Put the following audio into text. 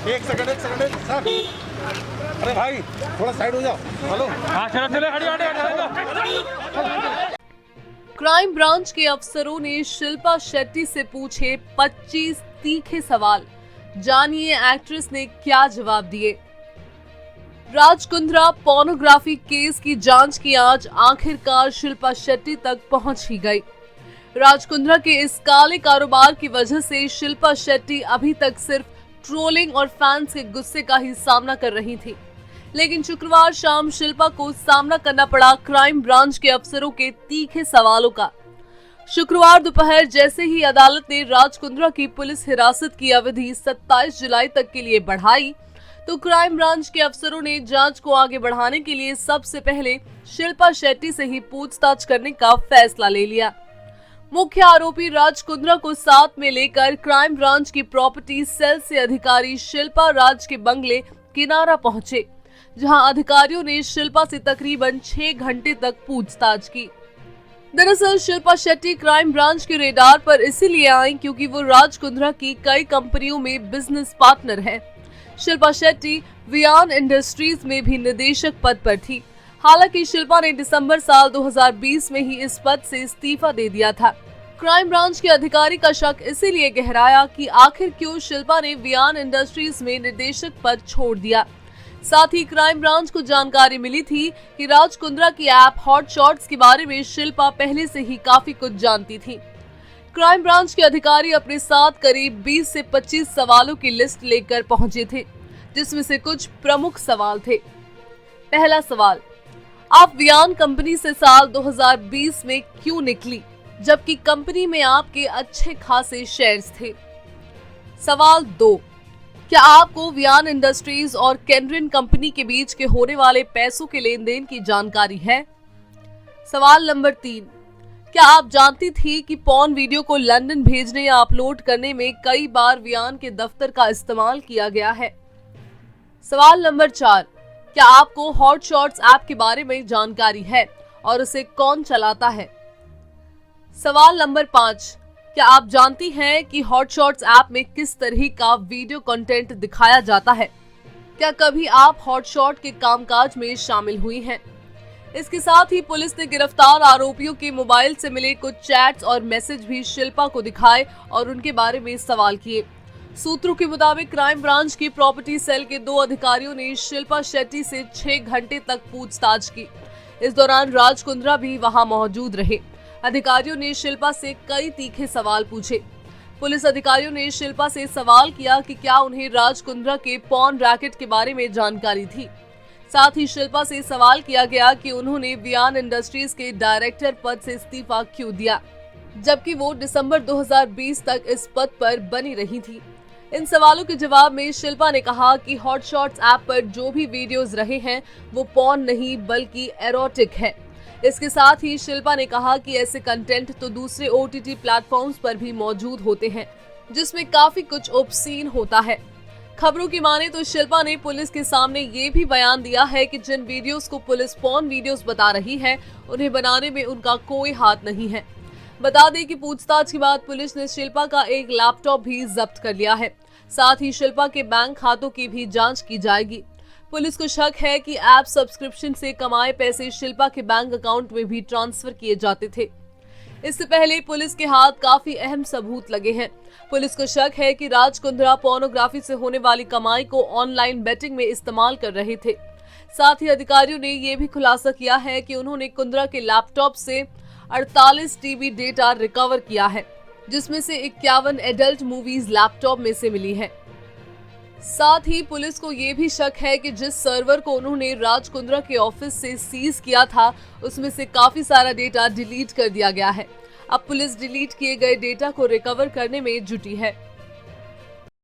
एक second sir. अरे भाई थोड़ा साइड हो जाओ। हेलो। हाँ चलो हट। क्राइम ब्रांच के अफसरों ने शिल्पा शेट्टी से पूछे 25 तीखे सवाल। जानिए एक्ट्रेस ने क्या जवाब दिए। राज कुंद्रा पोर्नोग्राफी केस की जांच की आज आखिरकार शिल्पा शेट्टी तक पहुंच ही गई। राज कुंद्रा के इस काले कारोबार की वजह से शिल्पा शेट्टी अभी तक सिर्फ ट्रोलिंग और फैंस के गुस्से का ही सामना कर रही थी, लेकिन शुक्रवार शाम शिल्पा को सामना करना पड़ा क्राइम ब्रांच के अफसरों के तीखे सवालों का। शुक्रवार दोपहर जैसे ही अदालत ने राज कुंद्रा की पुलिस हिरासत की अवधि 27 जुलाई तक के लिए बढ़ाई, तो क्राइम ब्रांच के अफसरों ने जांच को आगे बढ़ाने के लिए सबसे पहले शिल्पा शेट्टी से ही पूछताछ करने का फैसला ले लिया। मुख्य आरोपी राज कुंद्रा को साथ में लेकर क्राइम ब्रांच की प्रॉपर्टी सेल से अधिकारी शिल्पा राज के बंगले किनारा पहुंचे, जहां अधिकारियों ने शिल्पा से तकरीबन 6 घंटे तक पूछताछ की। दरअसल शिल्पा शेट्टी क्राइम ब्रांच के रेडार पर इसीलिए आई क्योंकि वो राज कुंद्रा की कई कंपनियों में बिजनेस पार्टनर है। शिल्पा शेट्टी वियान इंडस्ट्रीज में भी निदेशक पद पर थी। हालांकि शिल्पा ने दिसंबर साल 2020 में ही इस पद से इस्तीफा दे दिया था। क्राइम ब्रांच के अधिकारी का शक इसीलिए गहराया कि आखिर क्यों शिल्पा ने वियान इंडस्ट्रीज में निदेशक पद छोड़ दिया। साथ ही क्राइम ब्रांच को जानकारी मिली थी कि राज कुंद्रा की ऐप हॉट शॉट्स के बारे में शिल्पा पहले से ही काफी कुछ जानती थी। क्राइम ब्रांच के अधिकारी अपने साथ करीब 20 से 25 सवालों की लिस्ट लेकर पहुंचे थे, जिसमें से कुछ प्रमुख सवाल थे। पहला सवाल, आप वियान कंपनी से साल 2020 में क्यों निकली, जबकि कंपनी में आपके अच्छे खासे शेयर्स थे। सवाल 2, क्या आपको वियान इंडस्ट्रीज और कैनरिन कंपनी के बीच के होने वाले पैसों के लेन देन की जानकारी है। सवाल नंबर 3, क्या आप जानती थी कि पॉर्न वीडियो को लंदन भेजने या अपलोड करने में कई बार वियान के दफ्तर का इस्तेमाल किया गया है। सवाल नंबर 4, क्या आपको हॉट शॉट्स ऐप के बारे में जानकारी है और उसे कौन चलाता है। सवाल नंबर 5, क्या आप जानती हैं कि हॉट शॉट्स ऐप में किस तरह का वीडियो कंटेंट दिखाया जाता है। क्या कभी आप हॉट शॉट के कामकाज में शामिल हुई हैं। इसके साथ ही पुलिस ने गिरफ्तार आरोपियों के मोबाइल से मिले कुछ चैट्स और मैसेज भी शिल्पा को दिखाए और उनके बारे में सवाल किए। सूत्रों के मुताबिक क्राइम ब्रांच की प्रॉपर्टी सेल के 2 अधिकारियों ने शिल्पा शेट्टी से 6 घंटे तक पूछताछ की। इस दौरान राज कुंद्रा भी वहां मौजूद रहे। अधिकारियों ने शिल्पा से कई तीखे सवाल पूछे। पुलिस अधिकारियों ने शिल्पा से सवाल किया कि क्या उन्हें राज कुंद्रा के पॉर्न रैकेट के बारे में जानकारी थी। साथ ही शिल्पा से सवाल किया गया कि उन्होंने वियान इंडस्ट्रीज के डायरेक्टर पद से इस्तीफा क्यों दिया, जबकि वो दिसंबर 2020 तक इस पद पर बनी रही थी। इन सवालों के जवाब में शिल्पा ने कहा कि हॉट शॉट्स ऐप पर जो भी वीडियोस रहे हैं वो पॉर्न नहीं बल्कि एरोटिक है। इसके साथ ही शिल्पा ने कहा कि ऐसे कंटेंट तो दूसरे OTT प्लेटफॉर्म्स पर भी मौजूद होते हैं, जिसमें काफी कुछ ऑब्सीन होता है। खबरों की माने तो शिल्पा ने पुलिस के सामने ये भी बयान दिया है कि जिन वीडियोस को पुलिस पॉर्न वीडियोस बता रही है, उन्हें बनाने में उनका कोई हाथ नहीं है। बता दें कि पूछताछ के बाद पुलिस ने शिल्पा का एक लैपटॉप भी जब्त कर लिया है। साथ ही शिल्पा के बैंक खातों की भी जांच की जाएगी। पुलिस को शक है कि ऐप सब्सक्रिप्शन से कमाए पैसे शिल्पा के बैंक अकाउंट में भी ट्रांसफर किए जाते थे। इससे पहले पुलिस के हाथ काफी अहम सबूत लगे हैं। पुलिस को शक है कि राज कुंद्रा पोर्नोग्राफी से होने वाली कमाई को ऑनलाइन बेटिंग में इस्तेमाल कर रहे थे। साथ ही अधिकारियों ने यह भी खुलासा किया है कि उन्होंने कुंद्रा के लैपटॉप से 48 टीबी डेटा रिकवर किया है, जिसमें से 51 एडल्ट मूवीज लैपटॉप में से मिली है। साथ ही पुलिस को यह भी शक है कि जिस सर्वर को उन्होंने राज कुंद्रा के ऑफिस से सीज किया था, उसमें से काफी सारा डेटा डिलीट कर दिया गया है। अब पुलिस डिलीट किए गए डेटा को रिकवर करने में जुटी है।